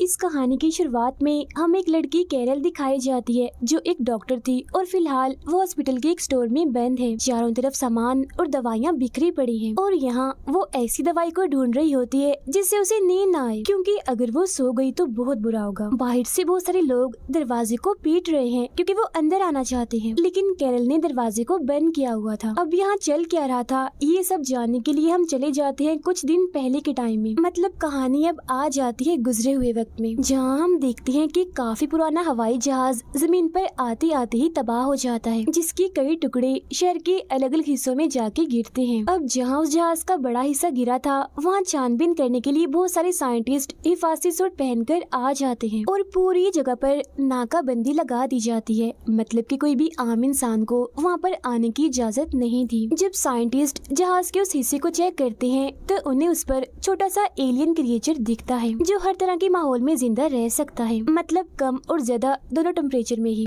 इस कहानी की शुरुआत में हम एक लड़की कैरल दिखाई जाती है जो एक डॉक्टर थी और फिलहाल वो हॉस्पिटल के एक स्टोर में बंद है। चारों तरफ सामान और दवाइयाँ बिखरी पड़ी हैं और यहाँ वो ऐसी दवाई को ढूंढ रही होती है जिससे उसे नींद ना आए, क्योंकि अगर वो सो गई तो बहुत बुरा होगा। बाहर से बहुत सारे लोग दरवाजे को पीट रहे हैं क्योंकि वो अंदर आना चाहते हैं, लेकिन कैरल ने दरवाजे को बंद किया हुआ था। अब यहाँ चल क्या रहा था ये सब जानने के लिए हम चले जाते हैं कुछ दिन पहले के टाइम में। मतलब कहानी अब आ जाती है गुजरे हुए वक्त में, जहाँ हम देखते हैं कि काफी पुराना हवाई जहाज जमीन पर आते आते ही तबाह हो जाता है, जिसके कई टुकड़े शहर के अलग अलग हिस्सों में जाके गिरते हैं। अब जहाँ उस जहाज का बड़ा हिस्सा गिरा था वहाँ छानबीन करने के लिए बहुत सारे साइंटिस्ट हिफाजती सूट पहनकर आ जाते हैं और पूरी जगह पर नाकाबंदी लगा दी जाती है। मतलब कि कोई भी आम इंसान को वहाँ पर आने की इजाजत नहीं थी। जब साइंटिस्ट जहाज के उस हिस्से को चेक करते हैं तो उन्हें उस पर छोटा सा एलियन क्रिएचर दिखता है जो हर तरह के माहौल में जिंदा रह सकता है, मतलब कम और ज्यादा दोनों टेम्परेचर में ही।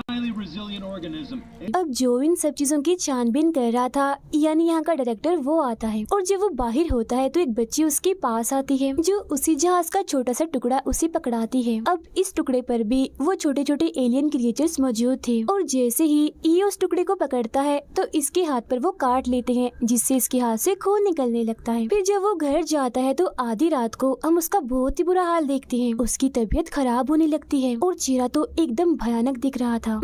अब जो इन सब चीजों की छानबीन कर रहा था यानी यहाँ का डायरेक्टर वो आता है और जब वो बाहर होता है तो एक बच्ची उसके पास आती है जो उसी जहाज का छोटा सा टुकड़ा उसे पकड़ाती है। अब इस टुकड़े पर भी वो छोटे छोटे एलियन क्रिएचर्स मौजूद थे और जैसे ही ये उस टुकड़े को पकड़ता है तो इसके हाथ पर वो काट लेते हैं, जिससे इसके हाथ से खून निकलने लगता है। फिर जब वो घर जाता है तो आधी रात को हम उसका बहुत ही बुरा हाल देखते हैं। उसकी तबीयत खराब होने लगती है और चेहरा तो एकदम भयानक दिख रहा था।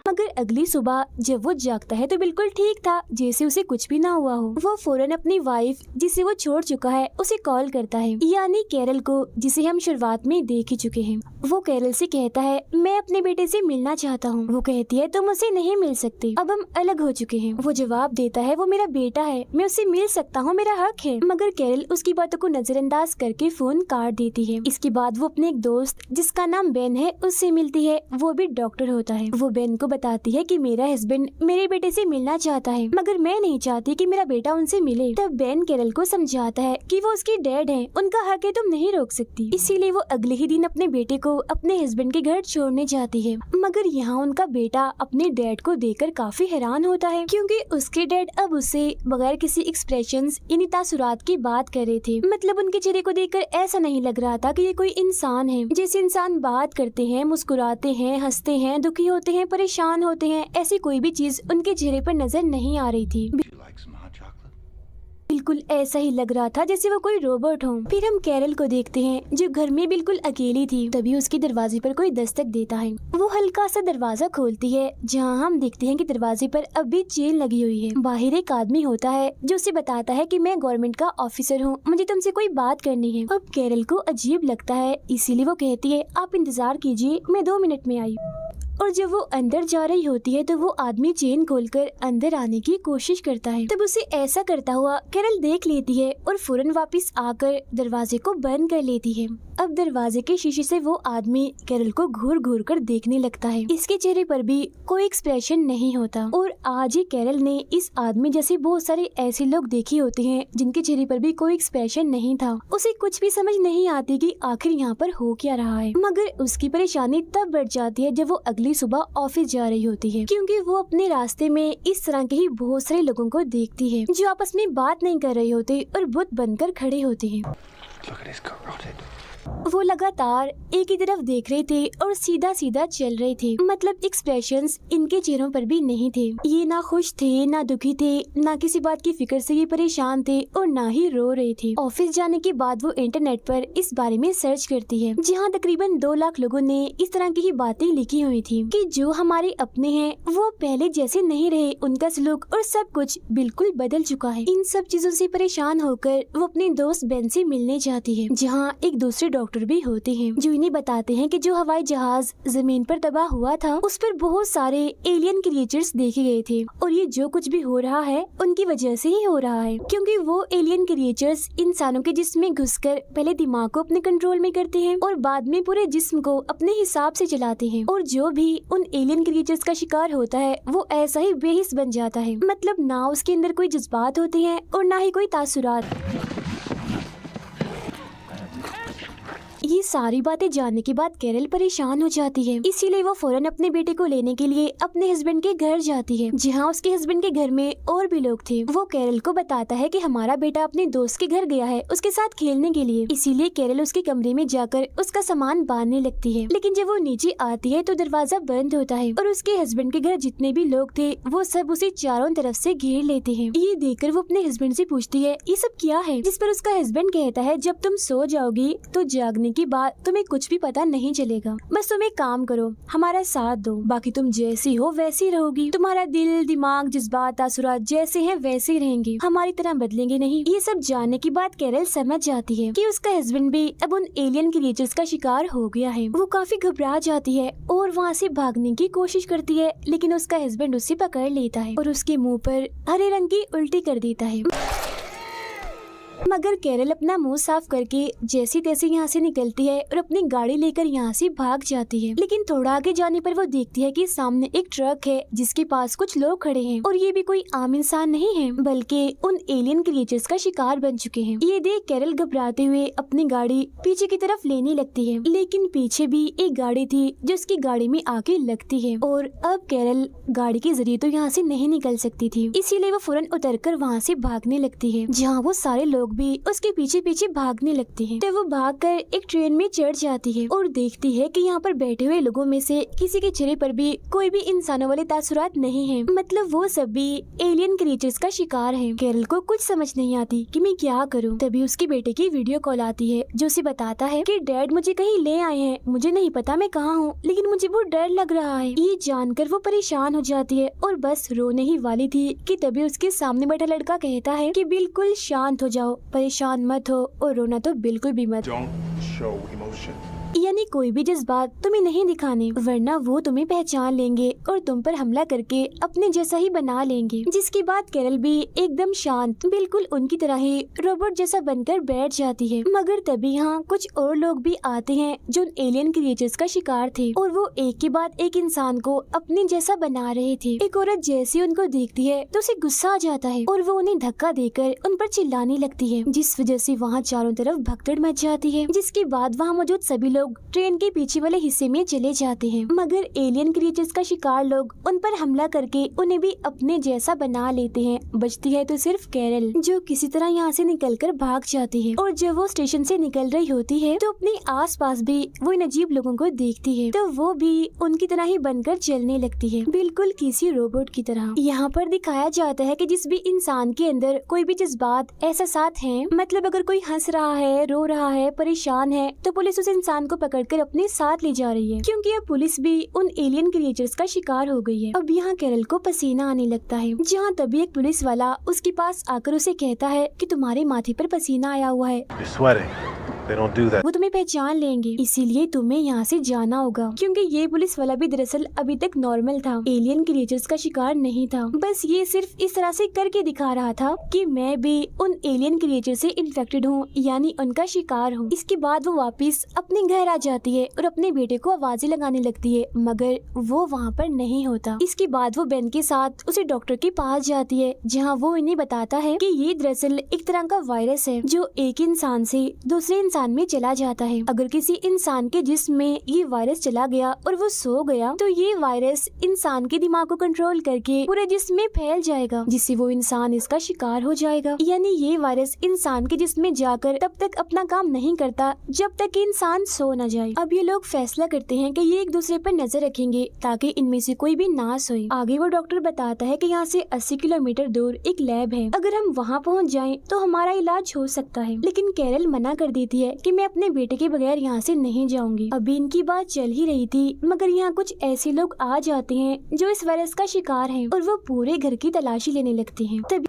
मगर अगली सुबह जब वो जागता है तो बिल्कुल ठीक था, जैसे उसे कुछ भी ना हुआ हो। वो फौरन अपनी वाइफ जिसे वो छोड़ चुका है उसे कॉल करता है, यानी कैरल को, जिसे हम शुरुआत में देख ही चुके हैं। वो कैरल से कहता है मैं अपने बेटे से मिलना चाहता हूँ। वो कहती है तुम उसे नहीं मिल सकती, अब हम अलग हो चुके हैं। वो जवाब देता है वो मेरा बेटा है, मैं उससे मिल सकता हूँ, मेरा हक है। मगर कैरल उसकी बातों को नजरअंदाज करके फोन काट देती है। इसके बाद वो अपने एक दोस्त जिसका नाम बेन है उससे मिलती है। वो भी डॉक्टर होता है। वो बेन को बताती है कि मेरा हस्बैंड मेरे बेटे से मिलना चाहता है मगर मैं नहीं चाहती कि मेरा बेटा उनसे मिले। तब बेन कैरल को समझाता है कि वो उसके डैड हैं, उनका हक है, तुम नहीं रोक सकती। इसीलिए वो अगले ही दिन अपने बेटे को अपने हस्बैंड के घर छोड़ने जाती है। मगर यहाँ उनका बेटा अपने डैड को देखकर काफी हैरान होता है क्योंकि उसके डैड अब उससे बगैर किसी एक्सप्रेशंस यानी तासुरात की बात कर रहे थे। मतलब उनके चेहरे को देखकर ऐसा नहीं लग रहा था कि ये कोई इंसान है। जैसे इंसान बात करते हैं, मुस्कुराते हैं, हंसते हैं, दुखी होते हैं, परेशान होते हैं, ऐसी कोई भी चीज उनके चेहरे पर नजर नहीं आ रही थी। बिल्कुल ऐसा ही लग रहा था जैसे वो कोई रोबोट हो। फिर हम कैरल को देखते हैं जो घर में बिल्कुल अकेली थी। तभी उसके दरवाजे पर कोई दस्तक देता है। वो हल्का सा दरवाजा खोलती है जहाँ हम देखते हैं कि दरवाजे पर अब भी चेन लगी हुई है। बाहर एक आदमी होता है जो उसे बताता है कि मैं गवर्नमेंट का ऑफिसर हूँ, मुझे तुमसे कोई बात करनी है। अब कैरल को अजीब लगता है, इसीलिए वो कहती है आप इंतजार कीजिए, मैं 2 मिनट में आई। और जब वो अंदर जा रही होती है तो वो आदमी चेन खोलकर अंदर आने की कोशिश करता है। तब उसे ऐसा करता हुआ कैरल देख लेती है और फौरन वापस आकर दरवाजे को बंद कर लेती है। अब दरवाजे के शीशे से वो आदमी कैरल को घूर घूर कर देखने लगता है। इसके चेहरे पर भी कोई एक्सप्रेशन नहीं होता। और आज ही कैरल ने इस आदमी जैसे बहुत सारे ऐसे लोग देखे होते हैं जिनके चेहरे पर भी कोई एक्सप्रेशन नहीं था। उसे कुछ भी समझ नहीं आती कि आखिर यहाँ पर हो क्या रहा है। मगर उसकी परेशानी तब बढ़ जाती है जब वो अगली सुबह ऑफिस जा रही होती है, क्योंकि वो अपने रास्ते में इस तरह के ही बहुत सारे लोगों को देखती है जो आपस में बात नहीं कर रहे होते और बुत बनकर खड़े होते हैं। वो लगातार एक ही तरफ देख रहे थे और सीधा सीधा चल रहे थे। मतलब एक्सप्रेशंस इनके चेहरों पर भी नहीं थे। ये ना खुश थे, ना दुखी थे, ना किसी बात की फिक्र से ये परेशान थे और ना ही रो रहे थे। ऑफिस जाने के बाद वो इंटरनेट पर इस बारे में सर्च करती है, जहाँ तकरीबन 2 लाख लोगों ने इस तरह की ही बातें लिखी हुई थी कि जो हमारे अपने हैं वो पहले जैसे नहीं रहे, उनका सलूक और सब कुछ बिल्कुल बदल चुका है। इन सब चीजों से परेशान होकर वो अपने दोस्त बेन से मिलने जाती है, जहाँ एक दूसरे डॉक्टर भी होते हैं जो इन्हें बताते हैं कि जो हवाई जहाज जमीन पर तबाह हुआ था उस पर बहुत सारे एलियन क्रिएचर्स देखे गए थे और ये जो कुछ भी हो रहा है उनकी वजह से ही हो रहा है, क्योंकि वो एलियन क्रिएचर्स इंसानों के जिस्म में घुसकर पहले दिमाग को अपने कंट्रोल में करते हैं और बाद में पूरे जिस्म को अपने हिसाब से चलाते हैं। और जो भी उन एलियन क्रिएचर्स का शिकार होता है वो ऐसा ही बेहिस बन जाता है। मतलब ना उसके अंदर कोई जज्बात होते हैं और ना ही कोई तासुरात। ये सारी बातें जानने के बाद कैरल परेशान हो जाती है, इसीलिए वो फौरन अपने बेटे को लेने के लिए अपने हस्बैंड के घर जाती है, जहाँ उसके हस्बैंड के घर में और भी लोग थे। वो कैरल को बताता है कि हमारा बेटा अपने दोस्त के घर गया है उसके साथ खेलने के लिए, इसीलिए कैरल उसके कमरे में जाकर उसका सामान बांधने लगती है। लेकिन जब वो नीचे आती है तो दरवाजा बंद होता है और उसके हस्बैंड के घर जितने भी लोग थे वो सब उसे चारों तरफ से घेर लेते हैं। ये देखकर वो अपने हस्बैंड से पूछती है ये सब क्या है, जिस पर उसका हस्बैंड कहता है जब तुम सो जाओगी तो जागने के बाद तुम्हें कुछ भी पता नहीं चलेगा, बस तुम एक काम करो, हमारा साथ दो, बाकी तुम जैसी हो वैसी रहोगी, तुम्हारा दिल दिमाग जज्बात तासुरात जैसे हैं वैसे ही रहेंगे, हमारी तरह बदलेंगे नहीं। ये सब जानने के बाद कैरल समझ जाती है कि उसका हस्बैंड भी अब उन एलियन क्रिएचर्स का शिकार हो गया है। वो काफी घबरा जाती है और वहाँ से भागने की कोशिश करती है, लेकिन उसका हस्बैंड उसे पकड़ लेता है और उसके मुंह पर हरे रंग की उल्टी कर देता है। मगर कैरल अपना मुंह साफ करके जैसी तैसी यहाँ से निकलती है और अपनी गाड़ी लेकर यहाँ से भाग जाती है। लेकिन थोड़ा आगे जाने पर वो देखती है कि सामने एक ट्रक है जिसके पास कुछ लोग खड़े हैं और ये भी कोई आम इंसान नहीं है बल्कि उन एलियन क्रिएचर्स का शिकार बन चुके हैं। ये देख कैरल घबराते हुए अपनी गाड़ी पीछे की तरफ लेने लगती है, लेकिन पीछे भी एक गाड़ी थी जो उसकी गाड़ी में आके लगती है और अब कैरल गाड़ी के जरिए तो यहाँ से नहीं निकल सकती थी, इसीलिए वो फौरन उतरकर वहाँ से भागने लगती है, जहाँ वो सारे लोग भी उसके पीछे पीछे भागने लगते हैं। तो वो भागकर एक ट्रेन में चढ़ जाती है और देखती है कि यहाँ पर बैठे हुए लोगों में से किसी के चेहरे पर भी कोई भी इंसानों वाले तासुरात नहीं है, मतलब वो सब भी एलियन क्रिएचर्स का शिकार है। कैरल को कुछ समझ नहीं आती कि मैं क्या करूँ। तभी उसके बेटे की वीडियो कॉल आती है जो उसे बताता है कि डैड मुझे कहीं ले आए हैं, मुझे नहीं पता मैं कहाँ हूँ, लेकिन मुझे बहुत डर लग रहा है। ये जानकर वो परेशान हो जाती है और बस रोने ही वाली थी कि तभी उसके सामने बैठा लड़का कहता है कि बिल्कुल शांत हो जाओ, परेशान मत हो और रोना तो बिल्कुल भी मत। Don't show emotion. यानी कोई भी जज्बात तुम्हें नहीं दिखाने, वरना वो तुम्हें पहचान लेंगे और तुम पर हमला करके अपने जैसा ही बना लेंगे। जिसके बाद कैरल भी एकदम शांत बिल्कुल उनकी तरह ही रोबोट जैसा बनकर बैठ जाती है। मगर तभी यहाँ कुछ और लोग भी आते हैं जो एलियन क्रिएचर्स का शिकार थे और वो एक के बाद एक इंसान को अपने जैसा बना रहे थे। एक औरत जैसी उनको देखती है तो उसे गुस्सा आ जाता है और वो उन्हें धक्का देकर उन पर चिल्लाने लगती है, जिस वजह से वहाँ चारों तरफ भगदड़ मच जाती है। जिसके बाद वहाँ मौजूद सभी लोग ट्रेन के पीछे वाले हिस्से में चले जाते हैं, मगर एलियन क्रिएचर्स का शिकार लोग उन पर हमला करके उन्हें भी अपने जैसा बना लेते हैं। बचती है तो सिर्फ कैरल, जो किसी तरह यहाँ से निकलकर भाग जाती है और जब वो स्टेशन से निकल रही होती है तो अपने आसपास भी वो इन अजीब लोगों को देखती है, तो वो भी उनकी तरह ही बनकर चलने लगती है, बिल्कुल किसी रोबोट की तरह। यहाँ पर दिखाया जाता है कि जिस भी इंसान के अंदर कोई भी जज्बात एहसासात हैं, मतलब अगर कोई हंस रहा है, रो रहा है, परेशान है, तो पुलिस उस इंसान को पकड़कर अपने साथ ले जा रही है, क्योंकि अब पुलिस भी उन एलियन क्रिएचर्स का शिकार हो गई है। अब यहाँ कैरल को पसीना आने लगता है, जहाँ तभी एक पुलिस वाला उसके पास आकर उसे कहता है कि तुम्हारे माथे पर पसीना आया हुआ है, You're sweating. They don't do that. वो तुम्हें पहचान लेंगे, इसीलिए तुम्हें यहाँ से जाना होगा। क्योंकि ये पुलिस वाला भी दरअसल अभी तक नॉर्मल था, एलियन क्रिएचर्स का शिकार नहीं था, बस ये सिर्फ इस तरह से करके दिखा रहा था कि मैं भी उन एलियन क्रिएचर से इन्फेक्टेड हूँ, यानी उनका शिकार हूँ। इसके बाद वो वापस अपने घर आ जाती है और अपने बेटे को आवाजें लगाने लगती है, मगर वो वहाँ पर नहीं होता। इसके बाद वो बेन के साथ उसे डॉक्टर के पास जाती है, जहाँ वो इन्हें बताता है कि ये दरअसल एक तरह का वायरस है जो एक इंसान से दूसरे इंसान में चला जाता है। अगर किसी इंसान के जिस्म में ये वायरस चला गया और वो सो गया तो ये वायरस इंसान के दिमाग को कंट्रोल करके पूरे जिस्म में फैल जाएगा, जिससे वो इंसान इसका शिकार हो जाएगा। यानी ये वायरस इंसान के जिस्म में जाकर तब तक अपना काम नहीं करता जब तक कि इंसान सो न जाए। अब ये लोग फैसला करते हैं कि ये एक दूसरे पर नजर रखेंगे ताकि इनमें से कोई भी ना सोए। आगे वो डॉक्टर बताता है कि यहाँ से 80 किलोमीटर दूर एक लैब है, अगर हम वहाँ पहुँच जाएं तो हमारा इलाज हो सकता है। लेकिन कैरल मना कर देती है कि मैं अपने बेटे के बगैर यहाँ से नहीं जाऊंगी। अभी इनकी बात चल ही रही थी, मगर यहाँ कुछ ऐसे लोग आ जाते हैं जो इस वायरस का शिकार हैं और वो पूरे घर की तलाशी लेने लगते हैं। तभी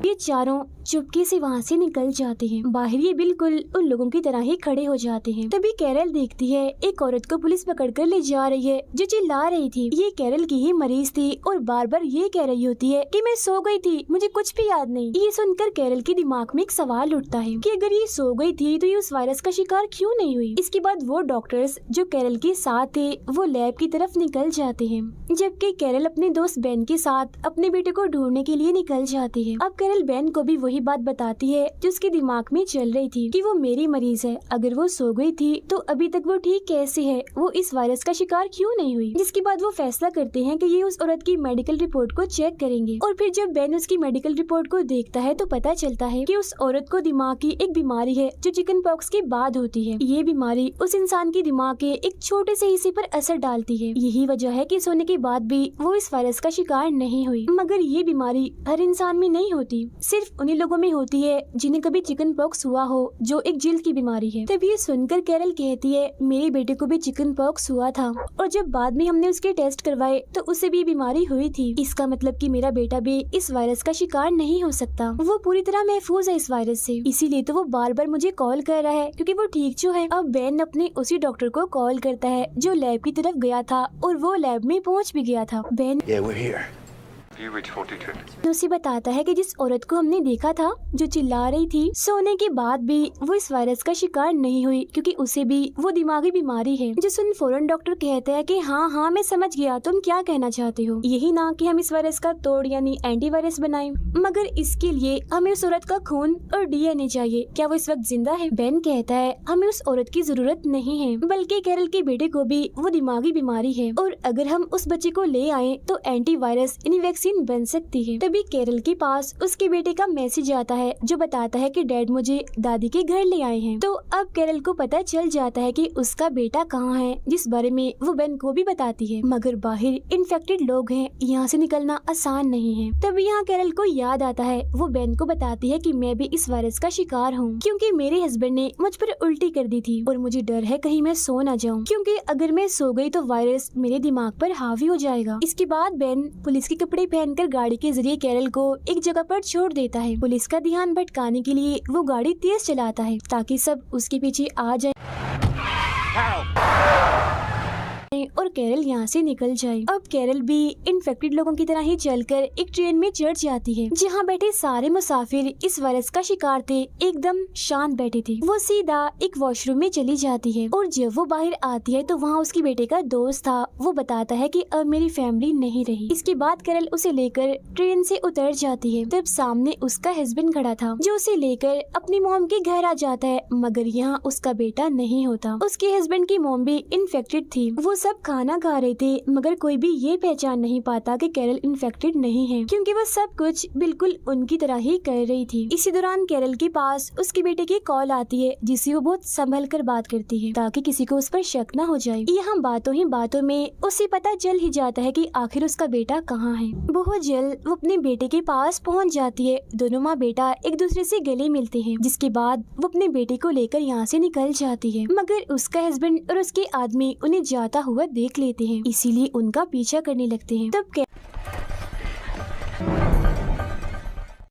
ये चारों चुपके से वहाँ से निकल जाते हैं। बाहर ये बिल्कुल उन लोगों की तरह ही खड़े हो जाते हैं। तभी कैरल देखती है एक औरत को पुलिस पकड़कर ले जा रही है जो चिल्ला रही थी। ये कैरल की ही मरीज थी और बार बार ये कह रही होती है कि मैं सो गई थी, मुझे कुछ भी याद नहीं। ये सुनकर कैरल के दिमाग में एक सवाल उठता है कि अगर ये सो गई थी तो ये उस वायरस का शिकार क्यों नहीं हुई। इसके बाद वो डॉक्टर्स जो कैरल के साथ थे वो लैब की तरफ निकल जाते हैं, जबकि कैरल अपने दोस्त बेन के साथ अपने बेटे को ढूंढने के लिए निकल जाती है। अब कैरल कैरल बेन को भी वही बात बताती है जो उसके दिमाग में चल रही थी कि वो मेरी मरीज है, अगर वो सो गई थी तो अभी तक वो ठीक कैसे है, वो इस वायरस का शिकार क्यों नहीं हुई। जिसके बाद वो फैसला करते हैं कि ये उस औरत की मेडिकल रिपोर्ट को चेक करेंगे। और फिर जब बेन उसकी मेडिकल रिपोर्ट को देखता है तो पता चलता है कि उस औरत को दिमाग की एक बीमारी है जो चिकन पॉक्स के बाद होती है। ये बीमारी उस इंसान की दिमाग के एक छोटे से हिस्से पर असर डालती है। यही वजह है कि सोने के बाद भी वो इस वायरस का शिकार नहीं हुई। मगर ये बीमारी हर इंसान में नहीं होती, सिर्फ उन्हीं लोगों में होती है जिन्हें कभी चिकन पॉक्स हुआ हो, जो एक जिल्द की बीमारी है। तब ये सुनकर कैरल कहती है मेरे बेटे को भी चिकन पॉक्स हुआ था और जब बाद में हमने उसके टेस्ट करवाए तो उसे भी बीमारी हुई थी। इसका मतलब कि मेरा बेटा भी इस वायरस का शिकार नहीं हो सकता, वो पूरी तरह महफूज है इस वायरस से। इसीलिए तो वो बार बार मुझे कॉल कर रहा है क्योंकि वो ठीक जो है। अब बेन अपने उसी डॉक्टर को कॉल करता है जो लैब की तरफ गया था और वो लैब में पहुंच भी गया था। Ben Yeah, we're here. You reach 42. उसे बताता है कि जिस औरत को हमने देखा था जो चिल्ला रही थी, सोने के बाद भी वो इस वायरस का शिकार नहीं हुई क्योंकि उसे भी वो दिमागी बीमारी है। जो सुन फौरन डॉक्टर कहता है कि हाँ मैं समझ गया, तुम क्या कहना चाहते हो, यही ना कि हम इस वायरस का तोड़ यानी एंटीवायरस बनाएं, मगर इसके लिए हमें उस औरत का खून और डीएनए चाहिए। क्या वो इस वक्त जिंदा है? बेन कहता है हमें उस औरत की जरूरत नहीं है, बल्कि कैरल के बेटे को भी वो दिमागी बीमारी है और अगर हम उस बच्चे को ले आए तो एंटीवायरस यानी वैक्सीन बन सकती है। तभी कैरल के पास उसके बेटे का मैसेज आता है जो बताता है कि डैड मुझे दादी के घर ले आए हैं। तो अब कैरल को पता चल जाता है कि उसका बेटा कहाँ है, जिस बारे में वो बेन को भी बताती है। मगर बाहर इन्फेक्टेड लोग हैं, यहाँ से निकलना आसान नहीं है। तभी यहाँ कैरल को याद आता है, वो बेन को बताती है कि मैं भी इस वायरस का शिकार हूँ क्योंकि मेरे हस्बैंड ने मुझ पर उल्टी कर दी थी और मुझे डर है कहीं मैं सो न जाऊँ, क्योंकि अगर मैं सो गई तो वायरस मेरे दिमाग पर हावी हो जाएगा। इसके बाद बेन पुलिस के कपड़े पहनकर गाड़ी के जरिए कैरल को एक जगह पर छोड़ देता है। पुलिस का ध्यान भटकाने के लिए वो गाड़ी तेज चलाता है ताकि सब उसके पीछे आ जाए और कैरल यहाँ से निकल जाए। अब कैरल भी इन्फेक्टेड लोगों की तरह ही चलकर एक ट्रेन में चढ़ जाती है जहाँ बैठे सारे मुसाफिर इस वायरस का शिकार थे, एकदम शांत बैठे थे। वो सीधा एक वॉशरूम में चली जाती है और जब वो बाहर आती है तो वहाँ उसके बेटे का दोस्त था। वो बताता है कि अब मेरी फैमिली नहीं रही। इसके बाद कैरल उसे लेकर ट्रेन से उतर जाती है। तब सामने उसका हस्बैंड खड़ा था जो उसे लेकर अपनी मॉम के घर आ जाता है, मगर यहाँ उसका बेटा नहीं होता। उसके हस्बैंड की मॉम भी इन्फेक्टेड थी। वो सब खाना खा रहे थे मगर कोई भी ये पहचान नहीं पाता कि कैरल इन्फेक्टेड नहीं है क्योंकि वो सब कुछ बिल्कुल उनकी तरह ही कर रही थी। इसी दौरान कैरल के पास उसके बेटे की कॉल आती है जिससे वो बहुत संभल कर बात करती है ताकि किसी को उस पर शक न हो जाए। यहाँ बातों ही बातों में उसे पता चल ही जाता है कि आखिर उसका बेटा कहाँ है। बहुत जल्द वो अपने बेटे के पास पहुँच जाती है। दोनों माँ बेटा एक दूसरे से गले मिलते हैं, जिसके बाद वो अपने बेटे को लेकर यहाँ से निकल जाती है। मगर उसका हस्बैंड और उसके आदमी उन्हें जाता हुआ देख लेते हैं, इसीलिए उनका पीछा करने लगते हैं। तब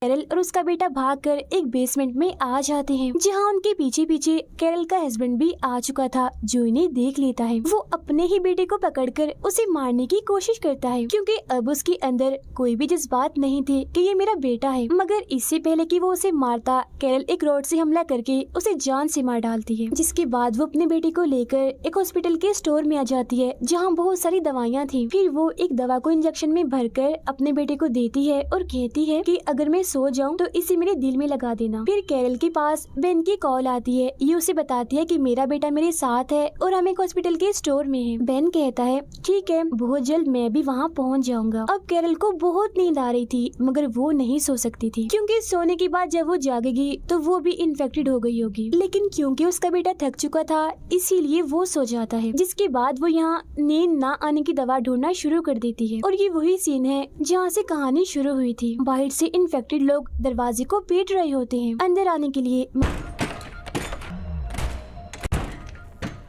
कैरल और उसका बेटा भागकर एक बेसमेंट में आ जाते हैं जहां उनके पीछे पीछे कैरल का हस्बैंड भी आ चुका था जो इन्हें देख लेता है। वो अपने ही बेटे को पकड़कर उसे मारने की कोशिश करता है क्योंकि अब उसके अंदर कोई भी जज्बात नहीं थे कि ये मेरा बेटा है। मगर इससे पहले कि वो उसे मारता, कैरल एक रॉड से हमला करके उसे जान से मार डालती है। जिसके बाद वो अपने बेटे को लेकर एक हॉस्पिटल के स्टोर में आ जाती है जहाँ बहुत सारी दवाइयाँ थी। फिर वो एक दवा को इंजेक्शन में भरकर अपने बेटे को देती है और कहती है कि अगर मैं सो जाऊं तो इसे मेरे दिल में लगा देना। फिर कैरल के पास बेन की कॉल आती है। ये उसे बताती है कि मेरा बेटा मेरे साथ है और हम एक हॉस्पिटल के स्टोर में हैं। बेन कहता है ठीक है, बहुत जल्द मैं भी वहाँ पहुँच जाऊंगा। अब कैरल को बहुत नींद आ रही थी मगर वो नहीं सो सकती थी क्योंकि सोने के बाद जब वो जागेगी तो वो भी इन्फेक्टेड हो गई होगी। लेकिन क्योंकि उसका बेटा थक चुका था इसीलिए वो सो जाता है। जिसके बाद वो यहाँ नींद ना आने की दवा ढूंढना शुरू कर देती है और ये वही सीन है जहाँ से कहानी शुरू हुई थी। बाहर से इन्फेक्टेड लोग दरवाजे को पीट रहे होते हैं अंदर आने के लिए,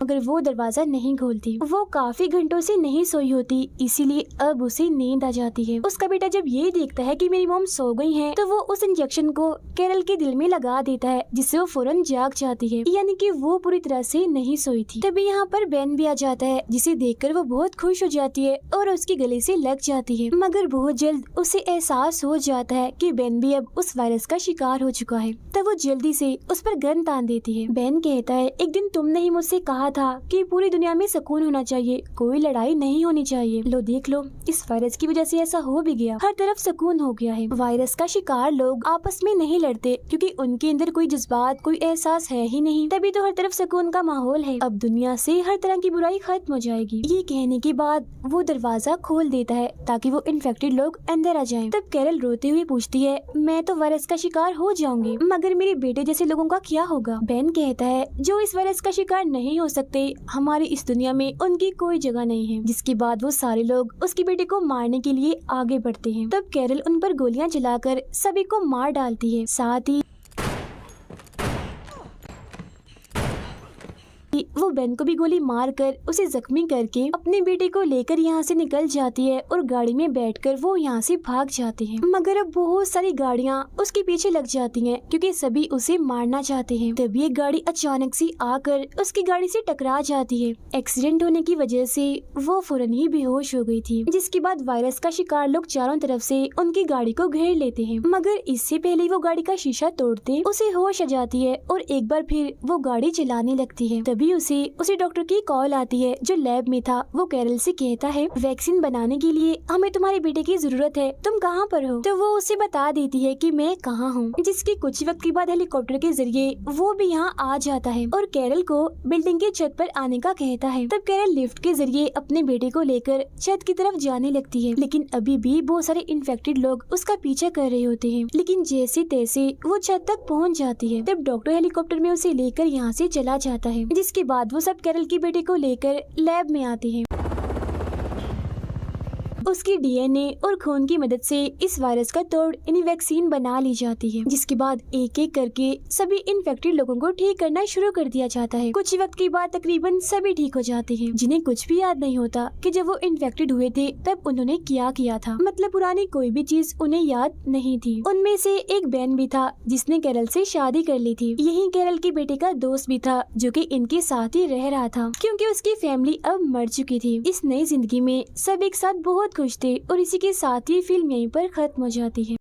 मगर वो दरवाजा नहीं खोलती। वो काफी घंटों से नहीं सोई होती इसीलिए अब उसे नींद आ जाती है। उसका बेटा जब ये देखता है कि मेरी मॉम सो गई है तो वो उस इंजेक्शन को कैरल के दिल में लगा देता है जिससे वो फौरन जाग जाती है, यानी कि वो पूरी तरह से नहीं सोई थी। तभी यहाँ पर बेन भी आ जाता है जिसे देखकर वो बहुत खुश हो जाती है और उसके गले से लग जाती है। मगर बहुत जल्द उसे एहसास हो जाता है कि बेन भी अब उस वायरस का शिकार हो चुका है। तब वो जल्दी से उस पर गन तान देती है। बेन कहता है एक दिन तुमने ही मुझसे कहा था कि पूरी दुनिया में सुकून होना चाहिए, कोई लड़ाई नहीं होनी चाहिए। लो देख लो, इस वायरस की वजह से ऐसा हो भी गया, हर तरफ सुकून हो गया है। वायरस का शिकार लोग आपस में नहीं लड़ते क्योंकि उनके अंदर कोई जज्बात, कोई एहसास है ही नहीं, तभी तो हर तरफ सुकून का माहौल है। अब दुनिया से हर तरह की बुराई खत्म हो जाएगी। ये कहने के बाद वो दरवाजा खोल देता है ताकि वो इन्फेक्टेड लोग अंदर आ जाएं। तब कैरल रोते हुए पूछती है, मैं तो वायरस का शिकार हो जाऊंगी, मगर मेरे बेटे जैसे लोगों का क्या होगा? बेन कहता है, जो इस वायरस का शिकार नहीं हो सकते, हमारी इस दुनिया में उनकी कोई जगह नहीं है। जिसके बाद वो सारे लोग उसके बेटे को मारने के लिए आगे बढ़ते हैं। तब कैरल उन पर गोलियां चलाकर सभी को मार डालती है। साथ ही वो बेन को भी गोली मारकर उसे जख्मी करके अपने बेटे को लेकर यहाँ से निकल जाती है और गाड़ी में बैठकर वो यहाँ से भाग जाते हैं। मगर अब बहुत सारी गाड़ियाँ उसके पीछे लग जाती हैं क्योंकि सभी उसे मारना चाहते हैं। तभी एक गाड़ी अचानक से आकर उसकी गाड़ी से टकरा जाती है। एक्सीडेंट होने की वजह से वो फौरन ही बेहोश हो गई थी। जिसके बाद वायरस का शिकार लोग चारों तरफ से उनकी गाड़ी को घेर लेते हैं, मगर इससे पहले वो गाड़ी का शीशा तोड़ते उसे होश आ जाती है और एक बार फिर वो गाड़ी चलाने लगती है। तभी उसे डॉक्टर की कॉल आती है जो लैब में था। वो कैरल से कहता है, वैक्सीन बनाने के लिए हमें तुम्हारे बेटे की जरूरत है, तुम कहाँ पर हो? तो वो उसे बता देती है कि मैं कहाँ हूँ। जिसके कुछ वक्त के बाद हेलीकॉप्टर के जरिए वो भी यहाँ आ जाता है और कैरल को बिल्डिंग की छत पर आने का कहता है। तब कैरल लिफ्ट के जरिए अपने बेटे को लेकर छत की तरफ जाने लगती है, लेकिन अभी भी बहुत सारे इन्फेक्टेड लोग उसका पीछा कर रहे होते हैं। लेकिन जैसे तैसे वो छत तक पहुँच जाती है। तब डॉक्टर हेलीकॉप्टर में उसे लेकर यहाँ से चला जाता है। जिसके बाद वो सब कैरल के बेटे को लेकर लैब में आते हैं। उसकी डीएनए और खून की मदद से इस वायरस का तोड़ यानी वैक्सीन बना ली जाती है। जिसके बाद एक एक करके सभी इन्फेक्टेड लोगों को ठीक करना शुरू कर दिया जाता है। कुछ वक्त के बाद तकरीबन सभी ठीक हो जाते हैं, जिन्हें कुछ भी याद नहीं होता कि जब वो इन्फेक्टेड हुए थे तब उन्होंने क्या किया था। मतलब पुरानी कोई भी चीज उन्हें याद नहीं थी। उनमें से एक बेन भी था जिसने कैरल से शादी कर ली थी। यही कैरल के बेटे का दोस्त भी था जो कि इनके साथ ही रह रहा था क्योंकि उसकी फैमिली अब मर चुकी थी। इस नई जिंदगी में सब एक साथ बहुत खुश थे और इसी के साथ ही फिल्म यहीं पर खत्म हो जाती है।